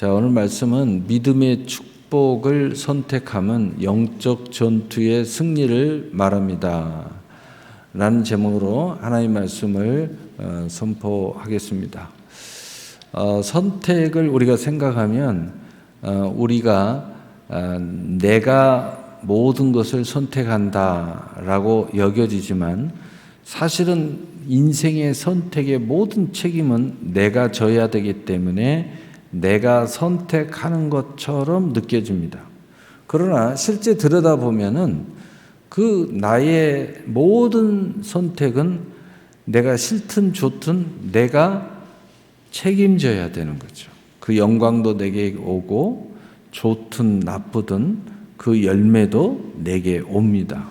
자, 오늘 말씀은 믿음의 축복을 선택하면 영적 전투의 승리를 말합니다. 라는 제목으로 하나님의 말씀을 선포하겠습니다. 선택을 우리가 생각하면 우리가 내가 모든 것을 선택한다라고 여겨지지만 사실은 인생의 선택의 모든 책임은 내가 져야 되기 때문에 내가 선택하는 것처럼 느껴집니다. 그러나 실제 들여다보면은 그 나의 모든 선택은 내가 싫든 좋든 내가 책임져야 되는 거죠. 그 영광도 내게 오고 좋든 나쁘든 그 열매도 내게 옵니다.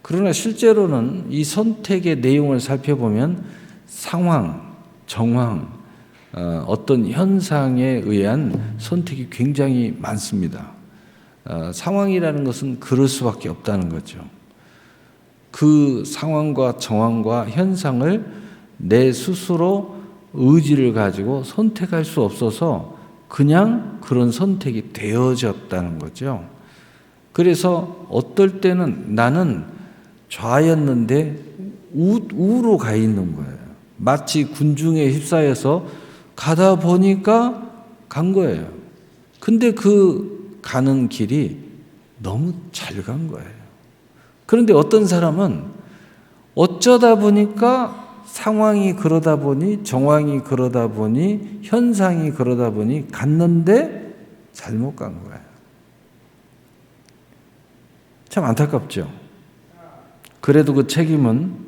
그러나 실제로는 이 선택의 내용을 살펴보면 상황, 정황, 어떤 현상에 의한 선택이 굉장히 많습니다. 상황이라는 것은 그럴 수밖에 없다는 거죠. 그 상황과 정황과 현상을 내 스스로 의지를 가지고 선택할 수 없어서 그냥 그런 선택이 되어졌다는 거죠. 그래서 어떨 때는 나는 좌였는데 우로 가 있는 거예요. 마치 군중에 휩싸여서 가다 보니까 간 거예요. 근데 그 가는 길이 너무 잘 간 거예요. 그런데 어떤 사람은 어쩌다 보니까 상황이 그러다 보니 정황이 그러다 보니 현상이 그러다 보니 갔는데 잘못 간 거예요. 참 안타깝죠. 그래도 그 책임은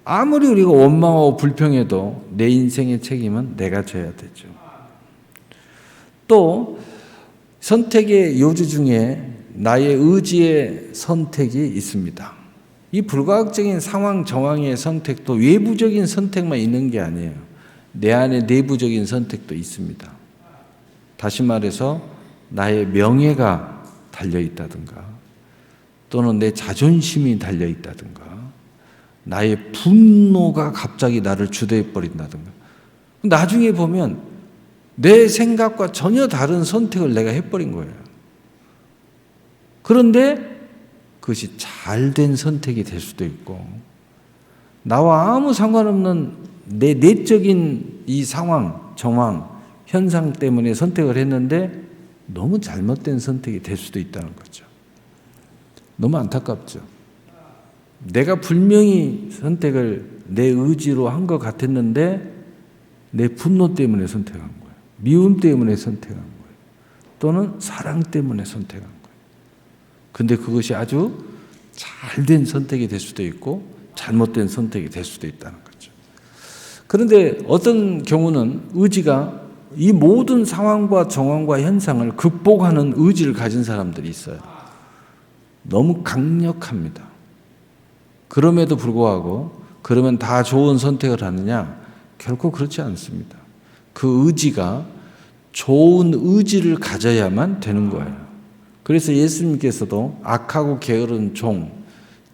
아무리 우리가 원망하고 불평해도 내 인생의 책임은 내가 져야 되죠. 또 선택의 요지 중에 나의 의지의 선택이 있습니다. 이 불가역적인 상황 정황의 선택도 외부적인 선택만 있는 게 아니에요. 내 안에 내부적인 선택도 있습니다. 다시 말해서 나의 명예가 달려있다든가 또는 내 자존심이 달려있다든가 나의 분노가 갑자기 나를 주도해버린다든가 나중에 보면 내 생각과 전혀 다른 선택을 내가 해버린 거예요. 그런데 그것이 잘된 선택이 될 수도 있고 나와 아무 상관없는 내 내적인 이 상황, 정황, 현상 때문에 선택을 했는데 너무 잘못된 선택이 될 수도 있다는 거죠. 너무 안타깝죠. 내가 분명히 선택을 내 의지로 한 것 같았는데 내 분노 때문에 선택한 거예요. 미움 때문에 선택한 거예요. 또는 사랑 때문에 선택한 거예요. 근데 그것이 아주 잘된 선택이 될 수도 있고 잘못된 선택이 될 수도 있다는 거죠. 그런데 어떤 경우는 의지가 이 모든 상황과 정황과 현상을 극복하는 의지를 가진 사람들이 있어요. 너무 강력합니다. 그럼에도 불구하고 그러면 다 좋은 선택을 하느냐? 결코 그렇지 않습니다. 그 의지가 좋은 의지를 가져야만 되는 거예요. 그래서 예수님께서도 악하고 게으른 종,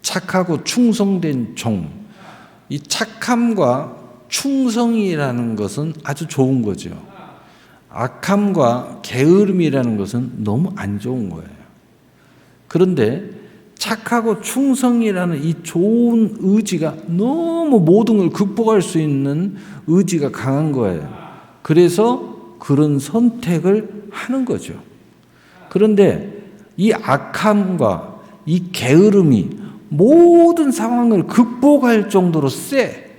착하고 충성된 종, 이 착함과 충성이라는 것은 아주 좋은 거죠. 악함과 게으름이라는 것은 너무 안 좋은 거예요. 그런데 착하고 충성이라는 이 좋은 의지가 너무 모든 걸 극복할 수 있는 의지가 강한 거예요. 그래서 그런 선택을 하는 거죠. 그런데 이 악함과 이 게으름이 모든 상황을 극복할 정도로 세.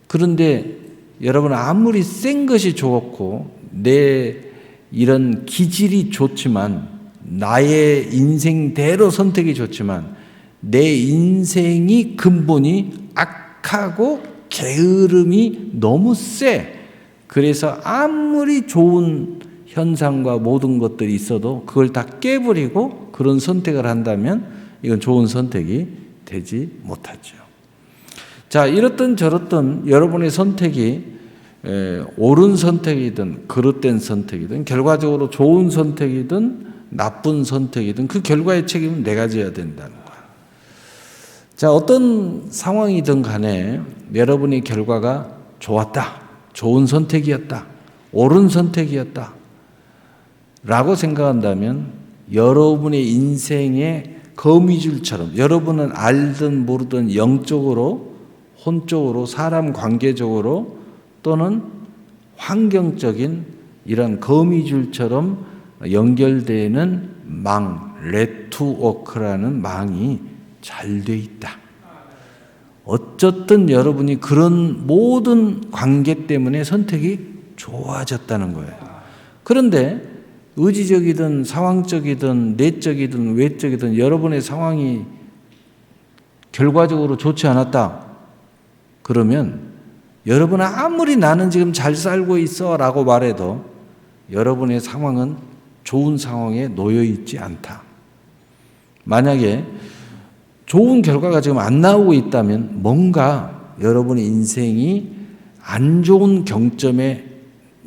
그런데 여러분 아무리 센 것이 좋고 내 이런 기질이 좋지만 나의 인생대로 선택이 좋지만 내 인생이 근본이 악하고 게으름이 너무 세. 그래서 아무리 좋은 현상과 모든 것들이 있어도 그걸 다 깨버리고 그런 선택을 한다면 이건 좋은 선택이 되지 못하죠. 자, 이렇든 저렇든 여러분의 선택이 옳은 선택이든 그릇된 선택이든 결과적으로 좋은 선택이든 나쁜 선택이든 그 결과의 책임은 내가 져야 된다는 거예요. 자, 어떤 상황이든 간에 여러분의 결과가 좋았다, 좋은 선택이었다, 옳은 선택이었다 라고 생각한다면 여러분의 인생의 거미줄처럼 여러분은 알든 모르든 영적으로, 혼적으로, 사람 관계적으로 또는 환경적인 이런 거미줄처럼 연결되는 망, 네트워크라는 망이 잘 돼 있다. 어쨌든 여러분이 그런 모든 관계 때문에 선택이 좋아졌다는 거예요. 그런데 의지적이든 상황적이든 내적이든 외적이든 여러분의 상황이 결과적으로 좋지 않았다. 그러면 여러분은 아무리 나는 지금 잘 살고 있어 라고 말해도 여러분의 상황은 좋은 상황에 놓여 있지 않다. 만약에 좋은 결과가 지금 안 나오고 있다면 뭔가 여러분의 인생이 안 좋은 경점에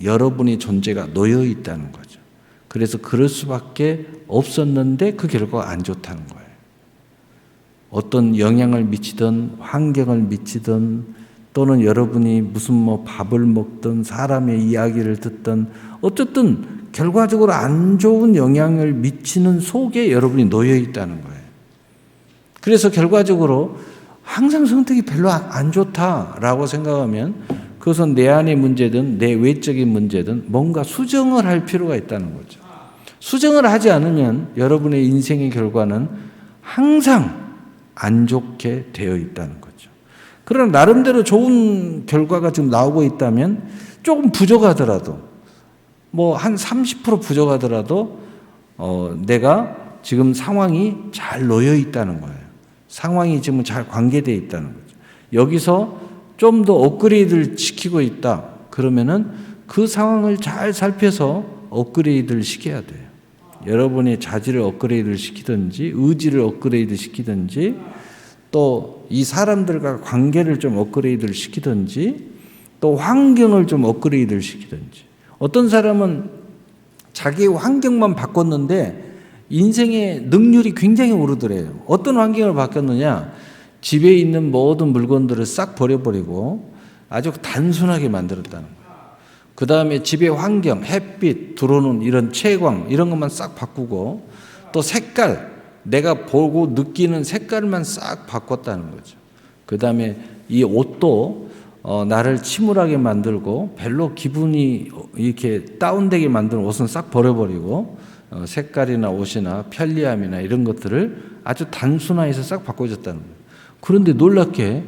여러분의 존재가 놓여 있다는 거죠. 그래서 그럴 수밖에 없었는데 그 결과가 안 좋다는 거예요. 어떤 영향을 미치든 환경을 미치든 또는 여러분이 무슨 밥을 먹든 사람의 이야기를 듣든 어쨌든 결과적으로 안 좋은 영향을 미치는 속에 여러분이 놓여 있다는 거예요. 그래서 결과적으로 항상 선택이 별로 안 좋다라고 생각하면 그것은 내 안의 문제든 내 외적인 문제든 뭔가 수정을 할 필요가 있다는 거죠. 수정을 하지 않으면 여러분의 인생의 결과는 항상 안 좋게 되어 있다는 거죠. 그러나 나름대로 좋은 결과가 지금 나오고 있다면 조금 부족하더라도 한 30% 부족하더라도 내가 지금 상황이 잘 놓여 있다는 거예요. 상황이 지금 잘 관계되어 있다는 거죠. 여기서 좀 더 업그레이드를 시키고 있다. 그러면은 그 상황을 잘 살펴서 업그레이드를 시켜야 돼요. 여러분의 자질을 업그레이드를 시키든지 의지를 업그레이드 시키든지 또 이 사람들과 관계를 좀 업그레이드를 시키든지 또 환경을 좀 업그레이드를 시키든지 어떤 사람은 자기의 환경만 바꿨는데 인생의 능률이 굉장히 오르더래요. 어떤 환경을 바꿨느냐? 집에 있는 모든 물건들을 싹 버려버리고 아주 단순하게 만들었다는 거예요. 그 다음에 집의 환경, 햇빛, 들어오는 이런 채광 이런 것만 싹 바꾸고 또 색깔, 내가 보고 느끼는 색깔만 싹 바꿨다는 거죠. 그 다음에 이 옷도 나를 침울하게 만들고 별로 기분이 이렇게 다운되게 만드는 옷은 싹 버려버리고 색깔이나 옷이나 편리함이나 이런 것들을 아주 단순화해서 싹 바꿔줬다는 거예요. 그런데 놀랍게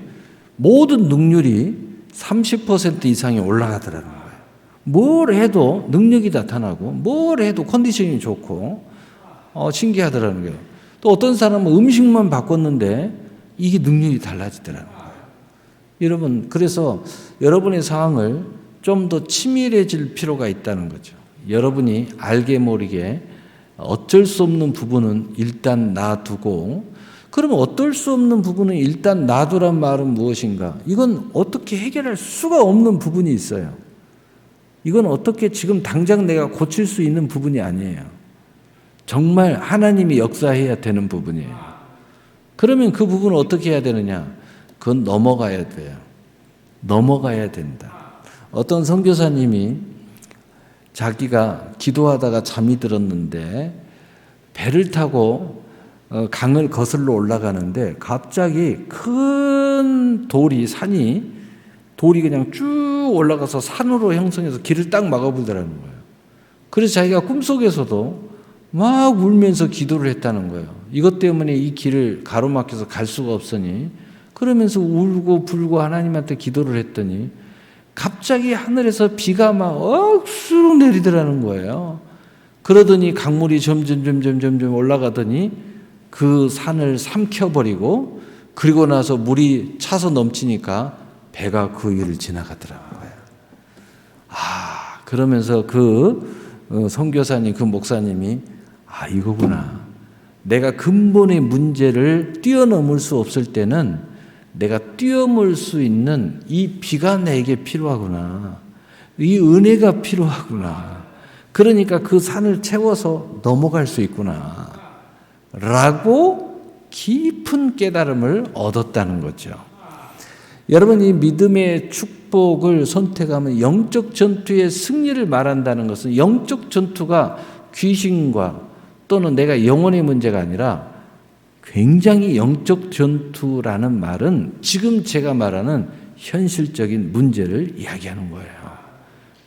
모든 능률이 30% 이상이 올라가더라는 거예요. 뭘 해도 능력이 나타나고 뭘 해도 컨디션이 좋고 신기하더라는 거예요. 또 어떤 사람은 음식만 바꿨는데 이게 능력이 달라지더라는 거예요. 여러분, 그래서 여러분의 상황을 좀 더 치밀해질 필요가 있다는 거죠. 여러분이 알게 모르게 어쩔 수 없는 부분은 일단 놔두고 그러면 어떨 수 없는 부분은 일단 놔두란 말은 무엇인가? 이건 어떻게 해결할 수가 없는 부분이 있어요. 이건 어떻게 지금 당장 내가 고칠 수 있는 부분이 아니에요. 정말 하나님이 역사해야 되는 부분이에요. 그러면 그 부분을 어떻게 해야 되느냐? 그건 넘어가야 돼요. 넘어가야 된다. 어떤 선교사님이 자기가 기도하다가 잠이 들었는데 배를 타고 강을 거슬러 올라가는데 갑자기 큰 산이 그냥 쭉 올라가서 산으로 형성해서 길을 딱 막아보더라는 거예요. 그래서 자기가 꿈속에서도 막 울면서 기도를 했다는 거예요. 이것 때문에 이 길을 가로막혀서 갈 수가 없으니 그러면서 울고 불고 하나님한테 기도를 했더니 갑자기 하늘에서 비가 막 억수로 내리더라는 거예요. 그러더니 강물이 점점 올라가더니 그 산을 삼켜버리고 그리고 나서 물이 차서 넘치니까 배가 그 위를 지나가더라는 거예요. 그러면서 그 선교사님, 그 목사님이 이거구나. 내가 근본의 문제를 뛰어넘을 수 없을 때는 내가 뛰어넘을 수 있는 이 비가 내게 필요하구나. 이 은혜가 필요하구나. 그러니까 그 산을 채워서 넘어갈 수 있구나. 라고 깊은 깨달음을 얻었다는 거죠. 여러분, 이 믿음의 축복을 선택하면 영적 전투의 승리를 말한다는 것은 영적 전투가 귀신과 또는 내가 영혼의 문제가 아니라 굉장히 영적 전투라는 말은 지금 제가 말하는 현실적인 문제를 이야기하는 거예요.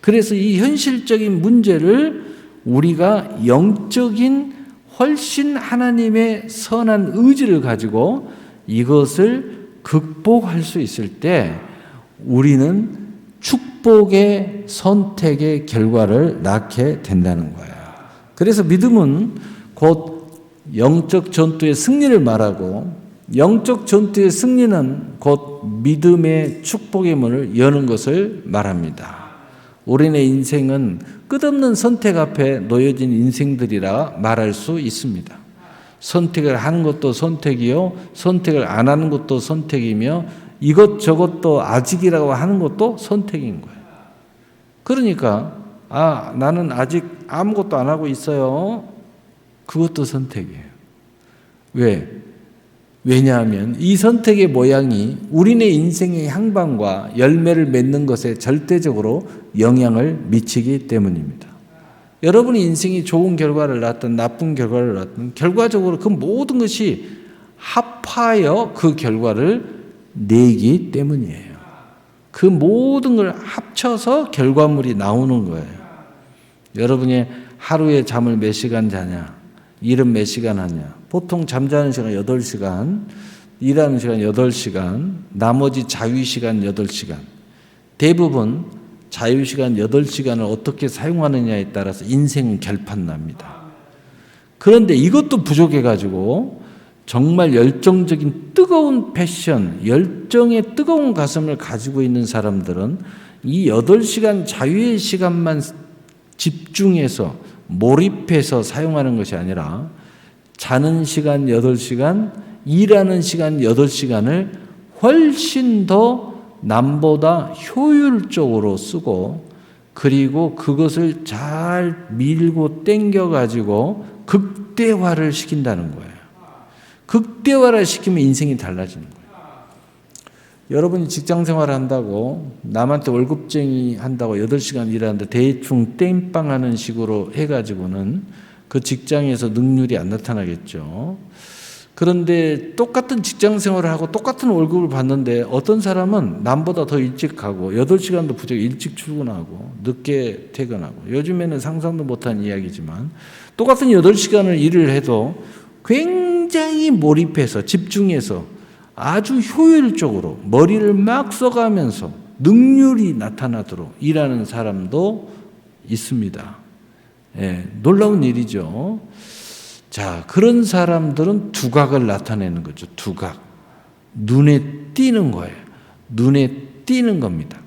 그래서 이 현실적인 문제를 우리가 영적인 훨씬 하나님의 선한 의지를 가지고 이것을 극복할 수 있을 때 우리는 축복의 선택의 결과를 낳게 된다는 거예요. 그래서 믿음은 곧 영적 전투의 승리를 말하고 영적 전투의 승리는 곧 믿음의 축복의 문을 여는 것을 말합니다. 우리의 인생은 끝없는 선택 앞에 놓여진 인생들이라 말할 수 있습니다. 선택을 하는 것도 선택이요, 선택을 안 하는 것도 선택이며 이것저것도 아직이라고 하는 것도 선택인 거예요. 그러니까 나는 아직 아무것도 안 하고 있어요. 그것도 선택이에요. 왜? 왜냐하면 이 선택의 모양이 우리네 인생의 향방과 열매를 맺는 것에 절대적으로 영향을 미치기 때문입니다. 여러분의 인생이 좋은 결과를 낳든 나쁜 결과를 낳든 결과적으로 그 모든 것이 합하여 그 결과를 내기 때문이에요. 그 모든 걸 합쳐서 결과물이 나오는 거예요. 여러분이 하루에 잠을 몇 시간 자냐? 일은 몇 시간 하냐? 보통 잠자는 시간 8시간, 일하는 시간 8시간, 나머지 자유시간 8시간. 대부분 자유시간 8시간을 어떻게 사용하느냐에 따라서 인생은 결판납니다. 그런데 이것도 부족해가지고 정말 열정적인 뜨거운 패션, 열정의 뜨거운 가슴을 가지고 있는 사람들은 이 8시간 자유의 시간만 집중해서 몰입해서 사용하는 것이 아니라 자는 시간 8시간, 일하는 시간 8시간을 훨씬 더 남보다 효율적으로 쓰고 그리고 그것을 잘 밀고 당겨가지고 극대화를 시킨다는 거예요. 극대화를 시키면 인생이 달라지는 거예요. 여러분이 직장 생활을 한다고 남한테 월급쟁이 한다고 8시간 일하는데 대충 땡빵 하는 식으로 해가지고는 그 직장에서 능률이 안 나타나겠죠. 그런데 똑같은 직장 생활을 하고 똑같은 월급을 받는데 어떤 사람은 남보다 더 일찍 가고 8시간도 부족해 일찍 출근하고 늦게 퇴근하고 요즘에는 상상도 못한 이야기지만 똑같은 8시간을 일을 해도 굉장히 몰입해서 집중해서 아주 효율적으로 머리를 막 써가면서 능률이 나타나도록 일하는 사람도 있습니다. 놀라운 일이죠. 자, 그런 사람들은 두각을 나타내는 거죠. 두각. 눈에 띄는 거예요. 눈에 띄는 겁니다.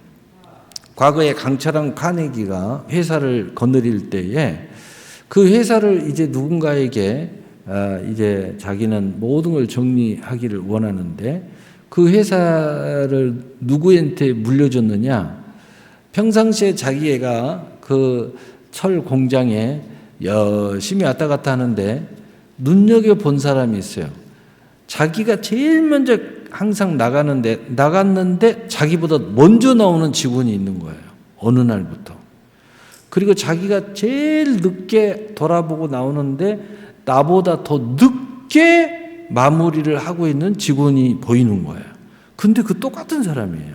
과거에 강철한 카네기가 회사를 거느릴 때에 그 회사를 이제 누군가에게 이제 자기는 모든 걸 정리하기를 원하는데 그 회사를 누구한테 물려줬느냐? 평상시에 자기가 그 철 공장에 열심히 왔다 갔다 하는데 눈여겨본 사람이 있어요. 자기가 제일 먼저 항상 나갔는데 자기보다 먼저 나오는 직원이 있는 거예요. 어느 날부터. 그리고 자기가 제일 늦게 돌아보고 나오는데 나보다 더 늦게 마무리를 하고 있는 직원이 보이는 거예요. 근데 그 똑같은 사람이에요.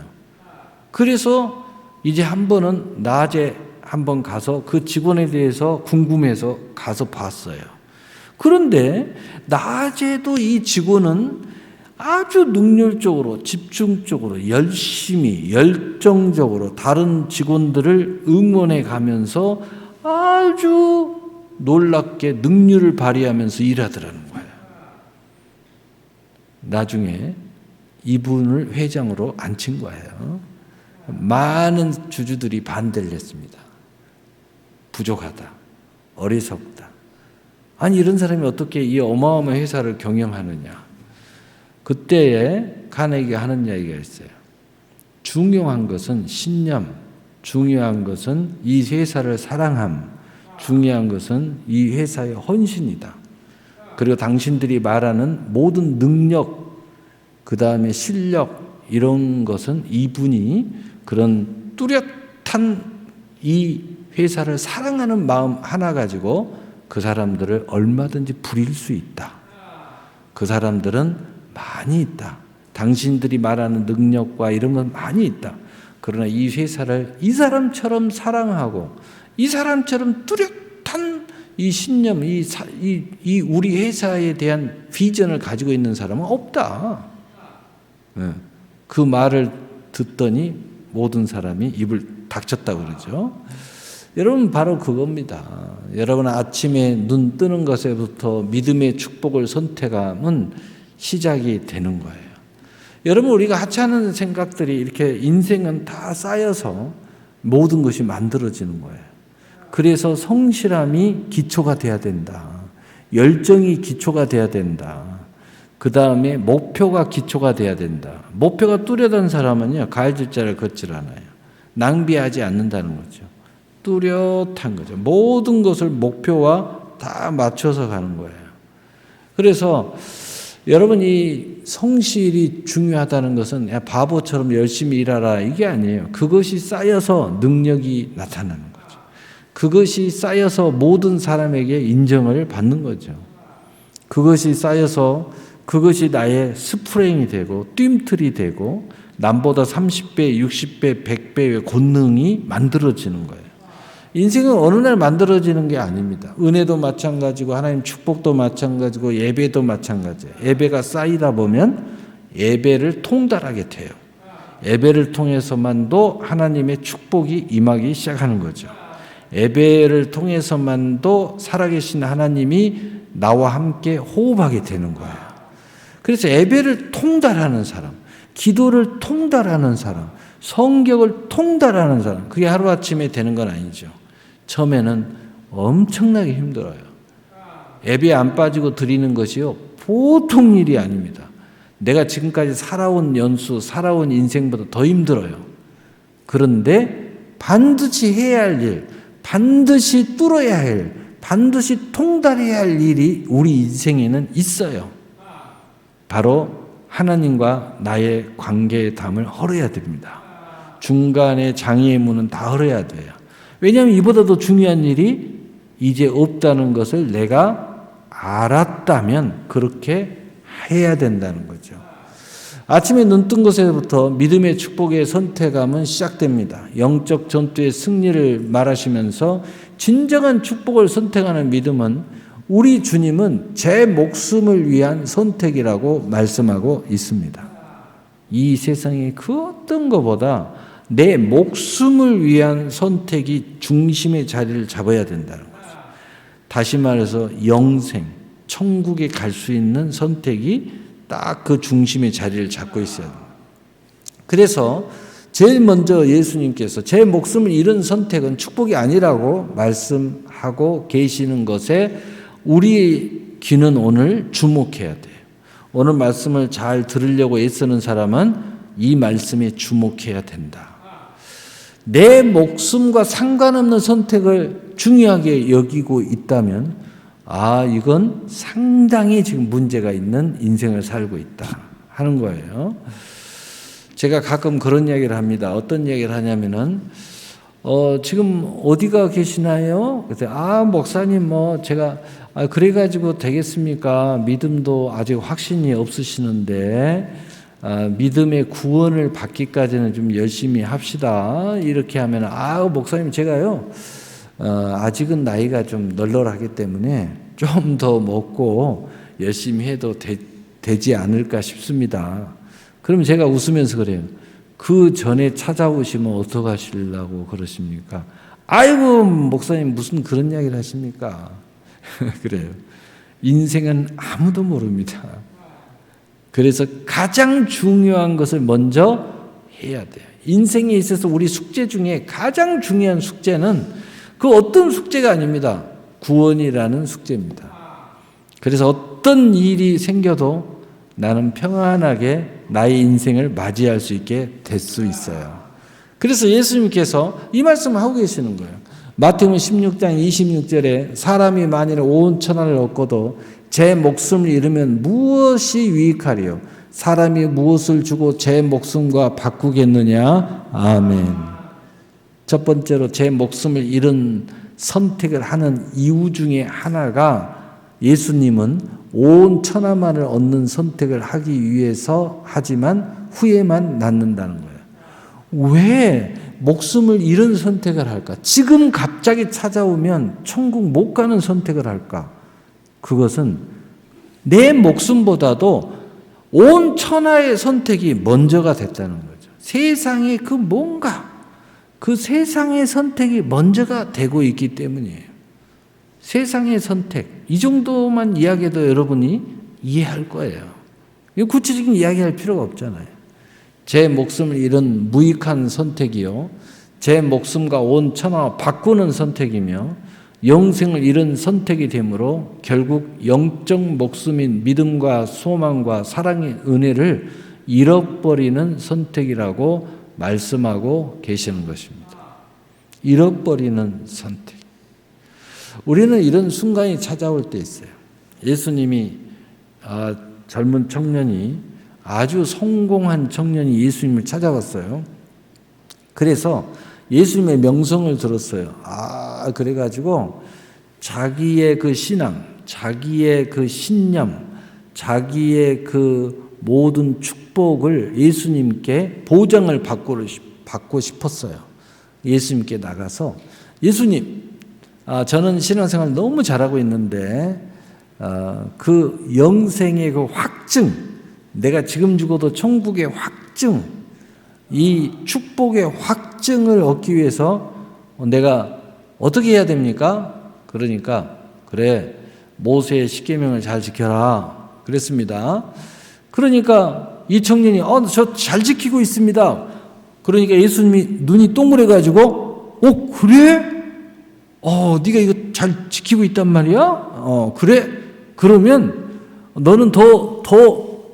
그래서 이제 한 번은 낮에 한번 가서 그 직원에 대해서 궁금해서 가서 봤어요. 그런데 낮에도 이 직원은 아주 능률적으로 집중적으로 열심히 열정적으로 다른 직원들을 응원해 가면서 아주 놀랍게 능률을 발휘하면서 일하더라는 거예요. 나중에 이분을 회장으로 앉힌 거예요. 많은 주주들이 반대를 했습니다. 부족하다. 어리석다. 아니 이런 사람이 어떻게 이 어마어마한 회사를 경영하느냐. 그때에 카네기가 하는 이야기가 있어요. 중요한 것은 신념, 중요한 것은 이 회사를 사랑함, 중요한 것은 이 회사의 헌신이다. 그리고 당신들이 말하는 모든 능력, 그 다음에 실력 이런 것은 이분이 그런 뚜렷한 이 회사를 사랑하는 마음 하나 가지고 그 사람들을 얼마든지 부릴 수 있다. 그 사람들은 많이 있다. 당신들이 말하는 능력과 이런 건 많이 있다. 그러나 이 회사를 이 사람처럼 사랑하고 이 사람처럼 뚜렷한 이 신념, 이 우리 회사에 대한 비전을 가지고 있는 사람은 없다. 그 말을 듣더니 모든 사람이 입을 닥쳤다고 그러죠. 여러분 바로 그겁니다. 여러분 아침에 눈 뜨는 것에부터 믿음의 축복을 선택하면 시작이 되는 거예요. 여러분 우리가 하찮은 생각들이 이렇게 인생은 다 쌓여서 모든 것이 만들어지는 거예요. 그래서 성실함이 기초가 돼야 된다. 열정이 기초가 돼야 된다. 그 다음에 목표가 기초가 돼야 된다. 목표가 뚜렷한 사람은요, 가해질자를 걷질 않아요. 낭비하지 않는다는 거죠. 뚜렷한 거죠. 모든 것을 목표와 다 맞춰서 가는 거예요. 그래서 여러분 이 성실이 중요하다는 것은 바보처럼 열심히 일하라 이게 아니에요. 그것이 쌓여서 능력이 나타나는 거죠. 그것이 쌓여서 모든 사람에게 인정을 받는 거죠. 그것이 쌓여서 그것이 나의 스프레잉이 되고 뜀틀이 되고 남보다 30배, 60배, 100배의 권능이 만들어지는 거예요. 인생은 어느 날 만들어지는 게 아닙니다. 은혜도 마찬가지고 하나님 축복도 마찬가지고 예배도 마찬가지예요. 예배가 쌓이다 보면 예배를 통달하게 돼요. 예배를 통해서만도 하나님의 축복이 임하기 시작하는 거죠. 예배를 통해서만도 살아계신 하나님이 나와 함께 호흡하게 되는 거예요. 그래서 예배를 통달하는 사람, 기도를 통달하는 사람, 성경을 통달하는 사람, 그게 하루아침에 되는 건 아니죠. 처음에는 엄청나게 힘들어요. 예배 안 빠지고 드리는 것이요, 보통 일이 아닙니다. 내가 지금까지 살아온 연수, 살아온 인생보다 더 힘들어요. 그런데 반드시 해야 할 일, 반드시 뚫어야 할 일, 반드시 통달해야 할 일이 우리 인생에는 있어요. 바로 하나님과 나의 관계의 담을 헐어야 됩니다. 중간에 장애의 문은 다 헐어야 돼요. 왜냐하면 이보다 더 중요한 일이 이제 없다는 것을 내가 알았다면 그렇게 해야 된다는 거죠. 아침에 눈 뜬 것에부터 믿음의 축복의 선택함은 시작됩니다. 영적 전투의 승리를 말하시면서 진정한 축복을 선택하는 믿음은 우리 주님은 제 목숨을 위한 선택이라고 말씀하고 있습니다. 이 세상의 그 어떤 것보다 내 목숨을 위한 선택이 중심의 자리를 잡아야 된다는 거죠. 다시 말해서 영생, 천국에 갈 수 있는 선택이 딱 그 중심의 자리를 잡고 있어야 됩니다. 그래서 제일 먼저 예수님께서 제 목숨을 잃은 선택은 축복이 아니라고 말씀하고 계시는 것에 우리 귀는 오늘 주목해야 돼요. 오늘 말씀을 잘 들으려고 애쓰는 사람은 이 말씀에 주목해야 된다. 내 목숨과 상관없는 선택을 중요하게 여기고 있다면 이건 상당히 지금 문제가 있는 인생을 살고 있다 하는 거예요. 제가 가끔 그런 이야기를 합니다. 어떤 이야기를 하냐면은 지금 어디가 계시나요? 그래서 목사님 제가 그래가지고 되겠습니까? 믿음도 아직 확신이 없으시는데 믿음의 구원을 받기까지는 좀 열심히 합시다. 이렇게 하면 목사님 제가요 아직은 나이가 좀 널널하기 때문에 좀 더 먹고 열심히 해도 되지 않을까 싶습니다. 그럼 제가 웃으면서 그래요. 그 전에 찾아오시면 어떡하시려고 그러십니까? 아이고 목사님 무슨 그런 이야기를 하십니까? 그래요. 인생은 아무도 모릅니다. 그래서 가장 중요한 것을 먼저 해야 돼요. 인생에 있어서 우리 숙제 중에 가장 중요한 숙제는 그 어떤 숙제가 아닙니다. 구원이라는 숙제입니다. 그래서 어떤 일이 생겨도 나는 평안하게 나의 인생을 맞이할 수 있게 될 수 있어요. 그래서 예수님께서 이 말씀을 하고 계시는 거예요. 마태복음 16장 26절에 사람이 만일 온 천하를 얻고도 제 목숨을 잃으면 무엇이 유익하리요? 사람이 무엇을 주고 제 목숨과 바꾸겠느냐? 아멘. 첫 번째로 제 목숨을 잃은 선택을 하는 이유 중에 하나가 예수님은 온 천하만을 얻는 선택을 하기 위해서 하지만 후회만 낳는다는 거예요. 왜 목숨을 잃은 선택을 할까? 지금 갑자기 찾아오면 천국 못 가는 선택을 할까? 그것은 내 목숨보다도 온 천하의 선택이 먼저가 됐다는 거죠. 세상의 그 뭔가, 그 세상의 선택이 먼저가 되고 있기 때문이에요. 세상의 선택, 이 정도만 이야기해도 여러분이 이해할 거예요. 구체적인 이야기할 필요가 없잖아요. 제 목숨을 잃은 무익한 선택이요, 제 목숨과 온 천하와 바꾸는 선택이며 영생을 잃은 선택이 되므로 결국 영적 목숨인 믿음과 소망과 사랑의 은혜를 잃어버리는 선택이라고 말씀하고 계시는 것입니다. 잃어버리는 선택. 우리는 이런 순간이 찾아올 때 있어요. 예수님이 젊은 청년이, 아주 성공한 청년이 예수님을 찾아왔어요. 그래서 예수님의 명성을 들었어요. 그래가지고 자기의 그 신앙, 자기의 그 신념, 자기의 그 모든 축복을 예수님께 보장을 받고 싶었어요. 예수님께 나가서, 예수님, 저는 신앙생활 너무 잘하고 있는데 그 영생의 그 확증, 내가 지금 죽어도 천국의 확증, 이 축복의 확증을 얻기 위해서 내가 어떻게 해야 됩니까? 그러니까 그래, 모세의 십계명을 잘 지켜라 그랬습니다. 그러니까 이 청년이 저 잘 지키고 있습니다. 그러니까 예수님이 눈이 동그래가지고 그래? 네가 이거 잘 지키고 있단 말이야? 그래? 그러면 너는 더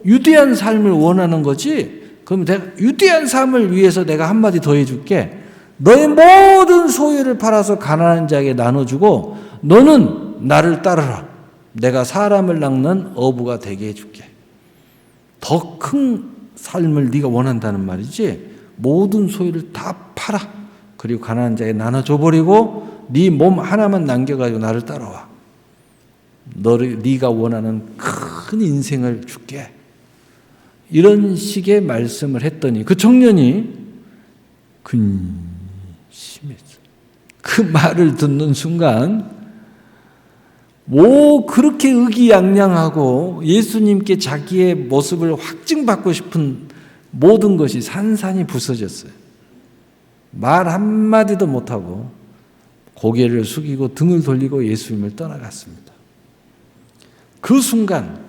유대한 삶을 원하는 거지? 그럼 내가 유대한 삶을 위해서 내가 한마디 더 해줄게. 너의 모든 소유를 팔아서 가난한 자에게 나눠주고 너는 나를 따르라. 내가 사람을 낚는 어부가 되게 해줄게. 더 큰 삶을 네가 원한다는 말이지? 모든 소유를 다 팔아. 그리고 가난한 자에게 나눠줘버리고 네 몸 하나만 남겨가지고 나를 따라와. 네가 원하는 큰 인생을 줄게. 이런 식의 말씀을 했더니 그 청년이 근심했어. 그 말을 듣는 순간 그렇게 의기양양하고 예수님께 자기의 모습을 확증받고 싶은 모든 것이 산산이 부서졌어요. 말 한마디도 못하고 고개를 숙이고 등을 돌리고 예수님을 떠나갔습니다. 그 순간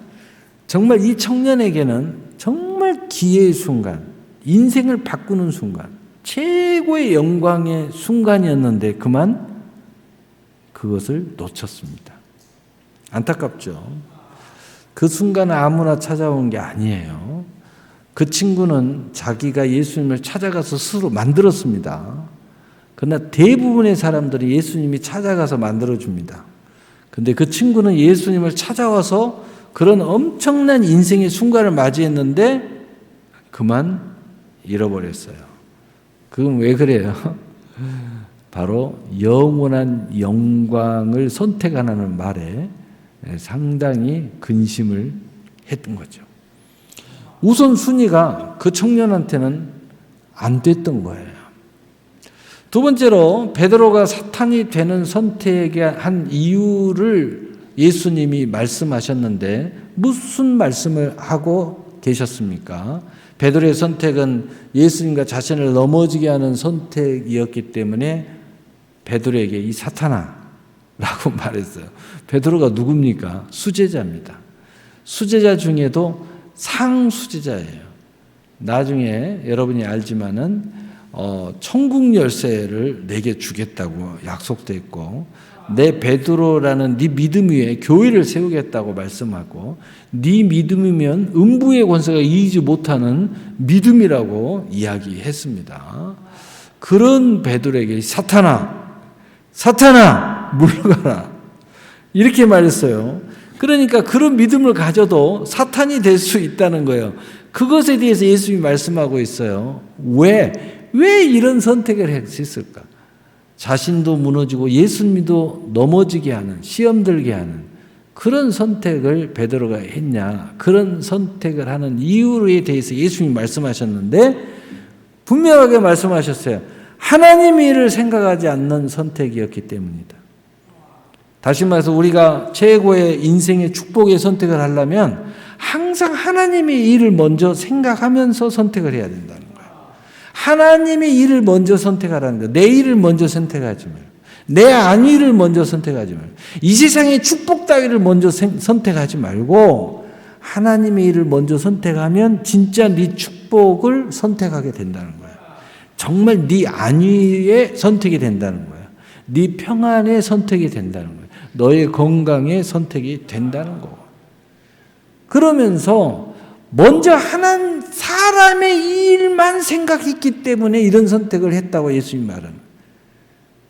정말 이 청년에게는 정말 기회의 순간, 인생을 바꾸는 순간, 최고의 영광의 순간이었는데 그만 그것을 놓쳤습니다. 안타깝죠. 그 순간은 아무나 찾아온 게 아니에요. 그 친구는 자기가 예수님을 찾아가서 스스로 만들었습니다. 그러나 대부분의 사람들이 예수님이 찾아가서 만들어줍니다. 근데 그 친구는 예수님을 찾아와서 그런 엄청난 인생의 순간을 맞이했는데 그만 잃어버렸어요. 그건 왜 그래요? 바로 영원한 영광을 선택하라는 말에 상당히 근심을 했던 거죠. 우선 순위가 그 청년한테는 안 됐던 거예요. 두 번째로 베드로가 사탄이 되는 선택에 한 이유를 예수님이 말씀하셨는데 무슨 말씀을 하고 계셨습니까? 베드로의 선택은 예수님과 자신을 넘어지게 하는 선택이었기 때문에 베드로에게 이 사탄아 라고 말했어요. 베드로가 누굽니까? 수제자입니다. 수제자 중에도 상수제자예요. 나중에 여러분이 알지만은 천국 열쇠를 내게 주겠다고 약속도 했고 내 베드로라는 네 믿음 위에 교회를 세우겠다고 말씀하고 네 믿음이면 음부의 권세가 이기지 못하는 믿음이라고 이야기했습니다. 그런 베드로에게 사탄아 물러가라 이렇게 말했어요. 그러니까 그런 믿음을 가져도 사탄이 될 수 있다는 거예요. 그것에 대해서 예수님이 말씀하고 있어요. 왜 이런 선택을 했을까? 자신도 무너지고 예수님도 넘어지게 하는, 시험 들게 하는 그런 선택을 베드로가 했냐? 그런 선택을 하는 이유에 대해서 예수님이 말씀하셨는데 분명하게 말씀하셨어요. 하나님의 일을 생각하지 않는 선택이었기 때문이다. 다시 말해서 우리가 최고의 인생의 축복의 선택을 하려면 항상 하나님의 일을 먼저 생각하면서 선택을 해야 된다는 거예요. 하나님의 일을 먼저 선택하라는 거예요. 내 일을 먼저 선택하지 말고, 내 안위를 먼저 선택하지 말고, 이 세상의 축복 따위를 먼저 선택하지 말고 하나님의 일을 먼저 선택하면 진짜 네 축복을 선택하게 된다는 거예요. 정말 네 안위의 선택이 된다는 거예요. 네 평안의 선택이 된다는 거예요. 너의 건강의 선택이 된다는 거고. 그러면서 먼저 사람의 일만 생각했기 때문에 이런 선택을 했다고 예수님 말은.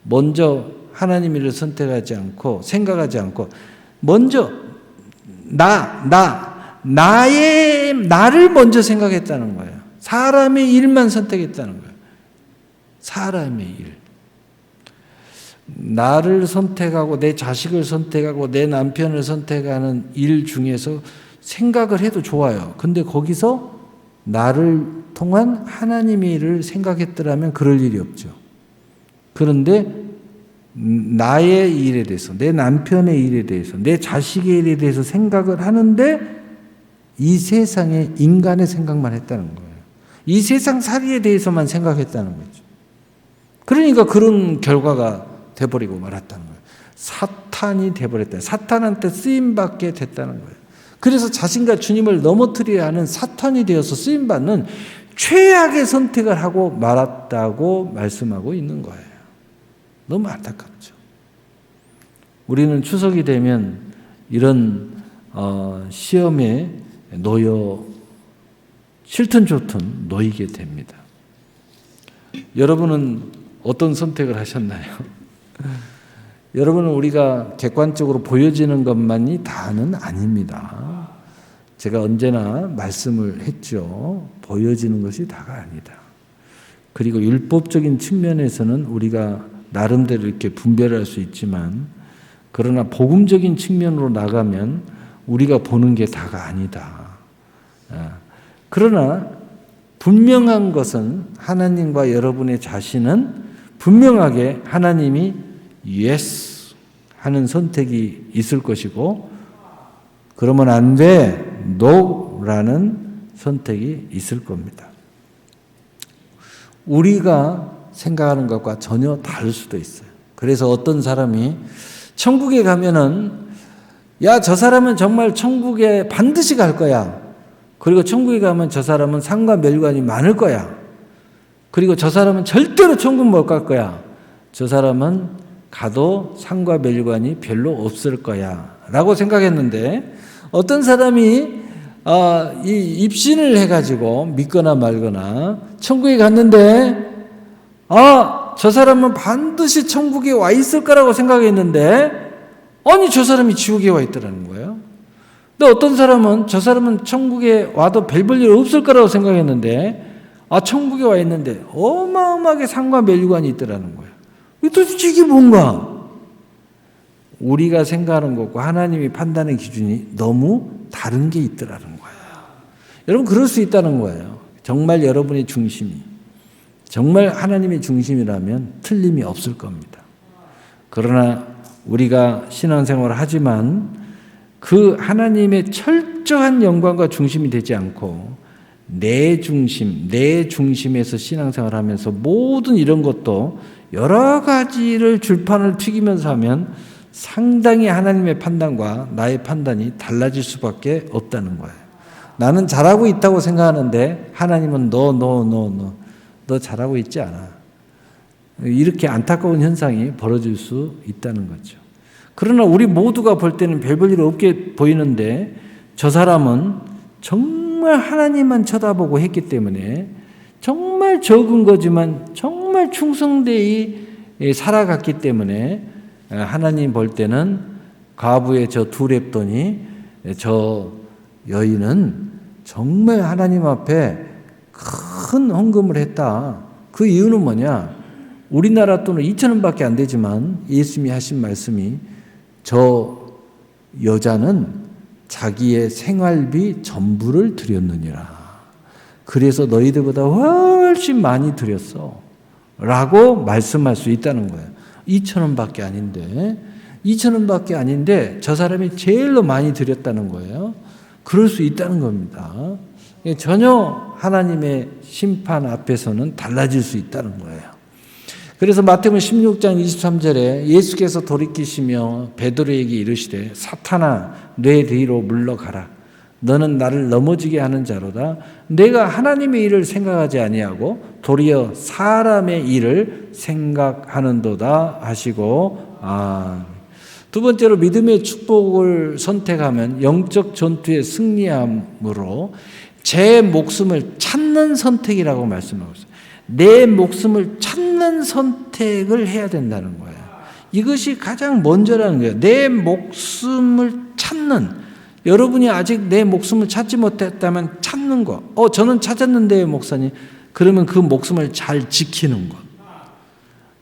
먼저 하나님 일을 선택하지 않고 생각하지 않고 먼저 나를 먼저 생각했다는 거예요. 사람의 일만 선택했다는 거예요. 사람의 일. 나를 선택하고 내 자식을 선택하고 내 남편을 선택하는 일 중에서 생각을 해도 좋아요. 근데 거기서 나를 통한 하나님의 일을 생각했더라면 그럴 일이 없죠. 그런데 나의 일에 대해서, 내 남편의 일에 대해서, 내 자식의 일에 대해서 생각을 하는데 이 세상의 인간의 생각만 했다는 거예요. 이 세상 살이에 대해서만 생각했다는 거죠. 그러니까 그런 결과가 돼버리고 말았다는 거예요. 사탄이 돼버렸다. 사탄한테 쓰임받게 됐다는 거예요. 그래서 자신과 주님을 넘어뜨려야 하는 사탄이 되어서 쓰임받는 최악의 선택을 하고 말았다고 말씀하고 있는 거예요. 너무 안타깝죠. 우리는 추석이 되면 이런 시험에 놓여 싫든 좋든 놓이게 됩니다. 여러분은 어떤 선택을 하셨나요? 여러분은 우리가 객관적으로 보여지는 것만이 다는 아닙니다. 제가 언제나 말씀을 했죠. 보여지는 것이 다가 아니다. 그리고 율법적인 측면에서는 우리가 나름대로 이렇게 분별할 수 있지만 그러나 복음적인 측면으로 나가면 우리가 보는 게 다가 아니다. 그러나 분명한 것은 하나님과 여러분의 자신은 분명하게 하나님이 yes 하는 선택이 있을 것이고 그러면 안 돼, no라는 선택이 있을 겁니다. 우리가 생각하는 것과 전혀 다를 수도 있어요. 그래서 어떤 사람이 천국에 가면은 야, 저 사람은 정말 천국에 반드시 갈 거야. 그리고 천국에 가면 저 사람은 상과 멸관이 많을 거야. 그리고 저 사람은 절대로 천국 못 갈 거야. 저 사람은 가도 상과 멸관이 별로 없을 거야. 라고 생각했는데 어떤 사람이 이 입신을 해가지고 믿거나 말거나 천국에 갔는데 저 사람은 반드시 천국에 와 있을 거라고 생각했는데 아니 저 사람이 지옥에 와 있더라는 거예요. 근데 어떤 사람은 저 사람은 천국에 와도 별 볼 일 없을 거라고 생각했는데 천국에 와 있는데 어마어마하게 상과 멸관이 있더라는 거예요. 도대체 이게 뭔가? 우리가 생각하는 것과 하나님이 판단의 기준이 너무 다른 게 있더라는 거예요. 여러분 그럴 수 있다는 거예요. 정말 여러분의 중심이 정말 하나님의 중심이라면 틀림이 없을 겁니다. 그러나 우리가 신앙생활을 하지만 그 하나님의 철저한 영광과 중심이 되지 않고 내 중심에서 신앙생활을 하면서 모든 이런 것도 여러 가지를 줄판을 튀기면서 하면 상당히 하나님의 판단과 나의 판단이 달라질 수밖에 없다는 거예요. 나는 잘하고 있다고 생각하는데 하나님은 너 잘하고 있지 않아. 이렇게 안타까운 현상이 벌어질 수 있다는 거죠. 그러나 우리 모두가 볼 때는 별 볼 일 없게 보이는데 저 사람은 정말 하나님만 쳐다보고 했기 때문에 정말 적은 거지만 정말 충성되이 살아갔기 때문에 하나님 볼 때는 과부의 저 두 랩돈이 저 여인은 정말 하나님 앞에 큰 헌금을 했다. 그 이유는 뭐냐? 우리나라 돈은 2,000원밖에 안 되지만 예수님이 하신 말씀이 저 여자는 자기의 생활비 전부를 드렸느니라. 그래서 너희들보다 훨씬 많이 드렸어. 라고 말씀할 수 있다는 거예요. 2,000원밖에 아닌데 2,000원밖에 아닌데 저 사람이 제일로 많이 드렸다는 거예요. 그럴 수 있다는 겁니다. 전혀 하나님의 심판 앞에서는 달라질 수 있다는 거예요. 그래서 마태복음 16장 23절에 예수께서 돌이키시며 베드로에게 이르시되 사탄아 내 뒤로 물러가라. 너는 나를 넘어지게 하는 자로다. 내가 하나님의 일을 생각하지 아니하고 도리어 사람의 일을 생각하는도다 하시고 두 번째로 믿음의 축복을 선택하면 영적 전투에 승리함으로 제 목숨을 찾는 선택이라고 말씀하고 있어요. 내 목숨을 찾는 선택을 해야 된다는 거예요. 이것이 가장 먼저라는 거예요. 내 목숨을 찾는, 여러분이 아직 내 목숨을 찾지 못했다면 찾는 것. 저는 찾았는데요, 목사님. 그러면 그 목숨을 잘 지키는 것.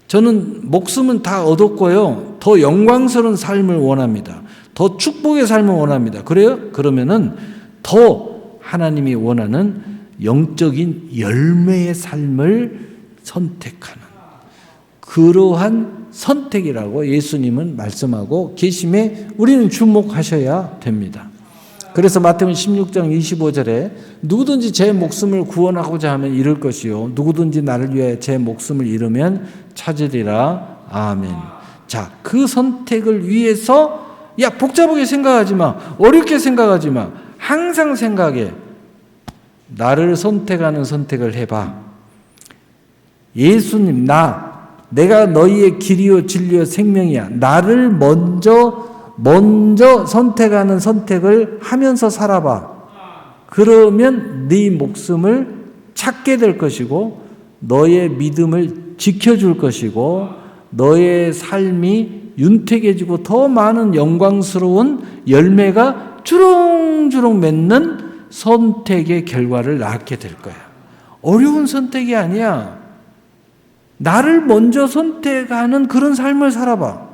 저는 목숨은 다 얻었고요. 더 영광스러운 삶을 원합니다. 더 축복의 삶을 원합니다. 그래요? 그러면은 더 하나님이 원하는 영적인 열매의 삶을 선택하는 그러한 선택이라고 예수님은 말씀하고 계심에 우리는 주목하셔야 됩니다. 그래서 마태복음 16장 25절에 누구든지 제 목숨을 구원하고자 하면 잃을 것이요 누구든지 나를 위하여 제 목숨을 잃으면 찾으리라. 아멘. 자, 그 선택을 위해서 복잡하게 생각하지 마. 어렵게 생각하지 마. 항상 생각해. 나를 선택하는 선택을 해봐. 예수님, 내가 너희의 길이요 진리요 생명이야. 나를 먼저 선택하는 선택을 하면서 살아봐. 그러면 네 목숨을 찾게 될 것이고 너의 믿음을 지켜줄 것이고 너의 삶이 윤택해지고 더 많은 영광스러운 열매가 주렁주렁 맺는 선택의 결과를 낳게 될 거야. 어려운 선택이 아니야. 나를 먼저 선택하는 그런 삶을 살아봐.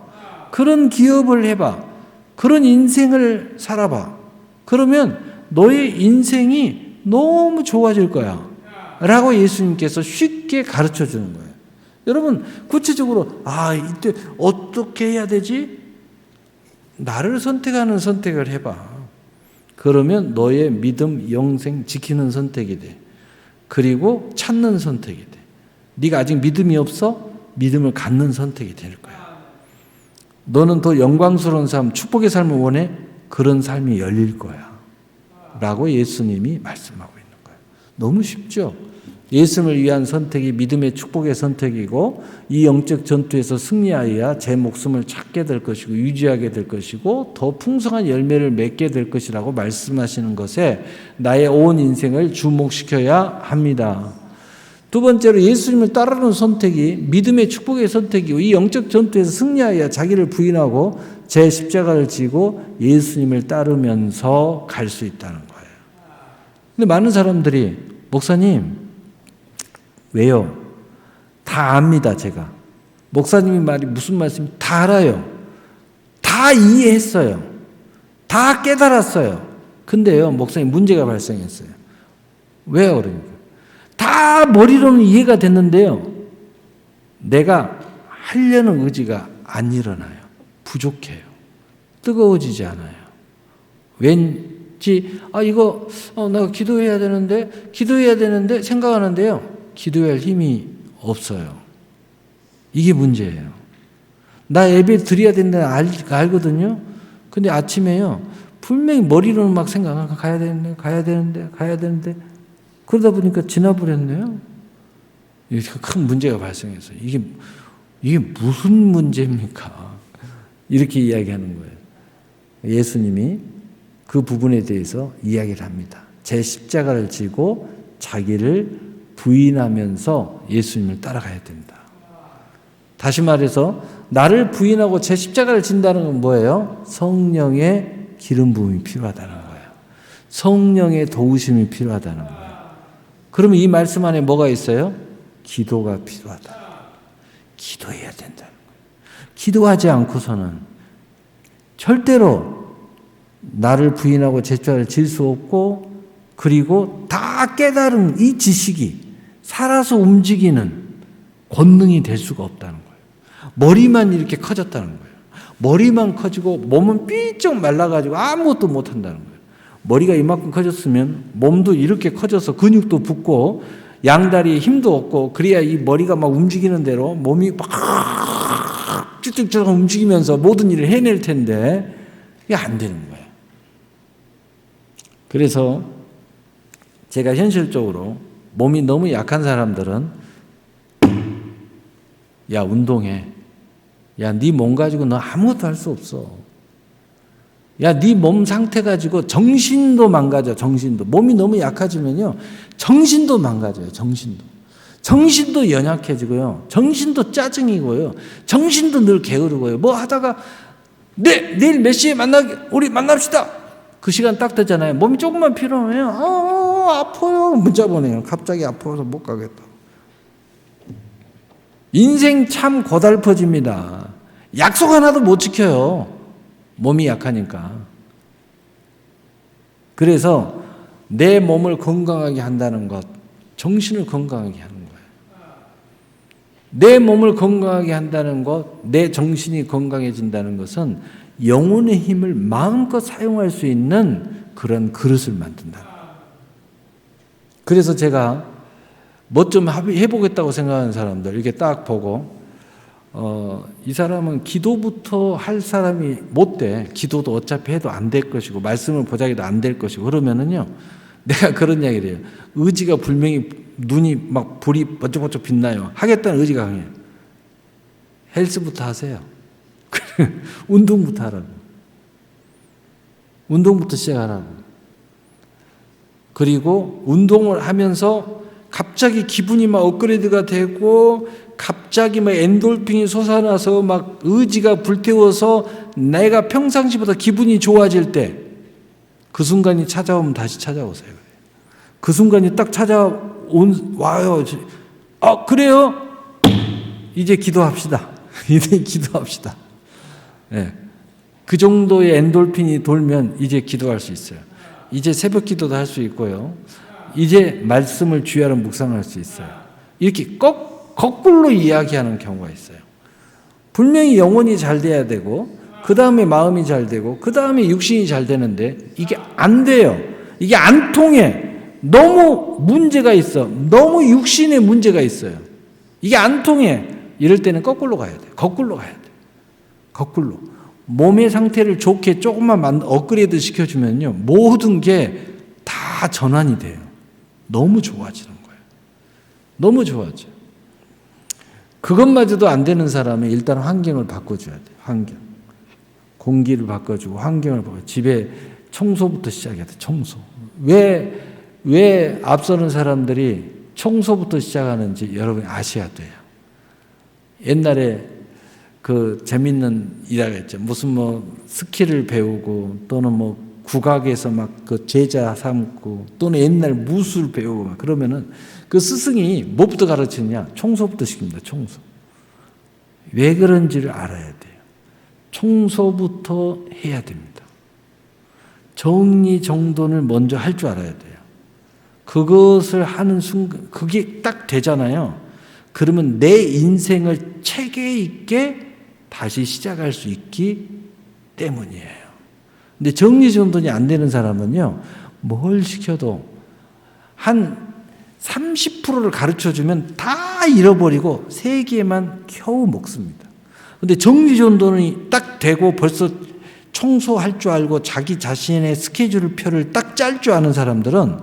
그런 기업을 해봐. 그런 인생을 살아봐. 그러면 너의 인생이 너무 좋아질 거야. 라고 예수님께서 쉽게 가르쳐 주는 거예요. 여러분, 구체적으로, 이때 어떻게 해야 되지? 나를 선택하는 선택을 해봐. 그러면 너의 믿음, 영생 지키는 선택이 돼. 그리고 찾는 선택이 돼. 네가 아직 믿음이 없어? 믿음을 갖는 선택이 될 거야. 너는 더 영광스러운 삶, 축복의 삶을 원해? 그런 삶이 열릴 거야. 라고 예수님이 말씀하고 있는 거예요. 너무 쉽죠? 예수님을 위한 선택이 믿음의 축복의 선택이고 이 영적 전투에서 승리하여야 제 목숨을 찾게 될 것이고 유지하게 될 것이고 더 풍성한 열매를 맺게 될 것이라고 말씀하시는 것에 나의 온 인생을 주목시켜야 합니다. 두 번째로 예수님을 따르는 선택이 믿음의 축복의 선택이고 이 영적 전투에서 승리하여야 자기를 부인하고 제 십자가를 지고 예수님을 따르면서 갈 수 있다는 거예요. 근데 많은 사람들이 목사님 왜요? 다 압니다, 제가. 목사님이 말이 무슨 말씀인지 다 알아요. 다 이해했어요. 다 깨달았어요. 근데요, 목사님 문제가 발생했어요. 왜요, 그러니까? 다 머리로는 이해가 됐는데요. 내가 하려는 의지가 안 일어나요. 부족해요. 뜨거워지지 않아요. 왠지, 이거, 내가 기도해야 되는데 생각하는데요. 기도할 힘이 없어요. 이게 문제예요. 나 예배 드려야 된다는 알거든요. 근데 아침에요. 분명히 머리로는 막 생각하고 가야 되는데 그러다 보니까 지나버렸네요. 큰 문제가 발생했어요. 이게 무슨 문제입니까? 이렇게 이야기하는 거예요. 예수님이 그 부분에 대해서 이야기를 합니다. 제 십자가를 지고 자기를 부인하면서 예수님을 따라가야 된다. 다시 말해서 나를 부인하고 제 십자가를 진다는 건 뭐예요? 성령의 기름 부음이 필요하다는 거예요. 성령의 도우심이 필요하다는 거예요. 그러면 이 말씀 안에 뭐가 있어요? 기도가 필요하다. 기도해야 된다는 거예요. 기도하지 않고서는 절대로 나를 부인하고 제 십자가를 질 수 없고, 그리고 다 깨달은 이 지식이 살아서 움직이는 권능이 될 수가 없다는 거예요. 머리만 이렇게 커졌다는 거예요. 머리만 커지고 몸은 삐쩍 말라가지고 아무것도 못한다는 거예요. 머리가 이만큼 커졌으면 몸도 이렇게 커져서 근육도 붙고 양다리에 힘도 없고, 그래야 이 머리가 막 움직이는 대로 몸이 막 쭉쭉쭉 움직이면서 모든 일을 해낼 텐데 이게 안 되는 거예요. 그래서 제가 현실적으로 몸이 너무 약한 사람들은 야, 운동해. 야, 네 몸 가지고 너 아무것도 할 수 없어. 야, 네 몸 상태 가지고 정신도 망가져. 정신도. 몸이 너무 약해지면요, 정신도 망가져요. 정신도 연약해지고요. 정신도 짜증이고요. 정신도 늘 게으르고요. 뭐 하다가 내일 몇 시에 우리 만납시다. 그 시간 딱 되잖아요. 몸이 조금만 피로하면 아파요. 문자 보내요. 갑자기 아파서 못 가겠다. 인생 참 고달퍼집니다. 약속 하나도 못 지켜요. 몸이 약하니까. 그래서 내 몸을 건강하게 한다는 것, 정신을 건강하게 하는 거예요. 내 몸을 건강하게 한다는 것, 내 정신이 건강해진다는 것은 영혼의 힘을 마음껏 사용할 수 있는 그런 그릇을 만든다. 그래서 제가 뭐 좀 해보겠다고 생각하는 사람들 이렇게 딱 보고, 이 사람은 기도부터 할 사람이 못 돼. 기도도 어차피 해도 안 될 것이고 말씀을 보자기도 안 될 것이고 그러면은요, 내가 그런 이야기를 해요. 의지가 분명히 눈이 막 불이 번쩍번쩍 빛나요. 하겠다는 의지가 강해요. 헬스부터 하세요. 운동부터 하라고. 운동부터 시작하라고. 그리고 운동을 하면서 갑자기 기분이 막 업그레이드가 되고, 갑자기 막 엔돌핀이 솟아나서 막 의지가 불태워서 내가 평상시보다 기분이 좋아질 때, 그 순간이 찾아오면 다시 찾아오세요. 그 순간이 딱 와요. 그래요? 이제 기도합시다. 이제 기도합시다. 네. 그 정도의 엔돌핀이 돌면 이제 기도할 수 있어요. 이제 새벽 기도도 할 수 있고요. 이제 말씀을 주야로 묵상할 수 있어요. 이렇게 거꾸로 이야기하는 경우가 있어요. 분명히 영혼이 잘 돼야 되고, 그 다음에 마음이 잘 되고, 그 다음에 육신이 잘 되는데 이게 안 돼요. 이게 안 통해. 너무 문제가 있어. 너무 육신에 문제가 있어요. 이게 안 통해. 이럴 때는 거꾸로 가야 돼. 거꾸로 가야 돼. 거꾸로. 몸의 상태를 좋게 조금만 업그레이드 시켜주면요, 모든 게 다 전환이 돼요. 너무 좋아지는 거예요. 너무 좋아져. 그것마저도 안 되는 사람은 일단 환경을 바꿔줘야 돼요. 환경. 공기를 바꿔주고 환경을 바꿔주고, 집에 청소부터 시작해야 돼. 청소. 왜 앞서는 사람들이 청소부터 시작하는지 여러분이 아셔야 돼요. 옛날에 그 재밌는 일화가 있죠. 무슨 뭐 스킬을 배우고, 또는 뭐 국악에서 막 그 제자 삼고, 또는 옛날 무술 배우고 막 그러면은 그 스승이 뭐부터 가르치느냐? 청소부터 시킵니다. 청소. 왜 그런지를 알아야 돼요. 청소부터 해야 됩니다. 정리정돈을 먼저 할 줄 알아야 돼요. 그것을 하는 순간, 그게 딱 되잖아요. 그러면 내 인생을 체계 있게 다시 시작할 수 있기 때문이에요. 근데 정리정돈이 안 되는 사람은요, 뭘 시켜도 한 30%를 가르쳐주면 다 잃어버리고 3개만 겨우 먹습니다. 근데 정리정돈이 딱 되고 벌써 청소할 줄 알고 자기 자신의 스케줄표를 딱 짤 줄 아는 사람들은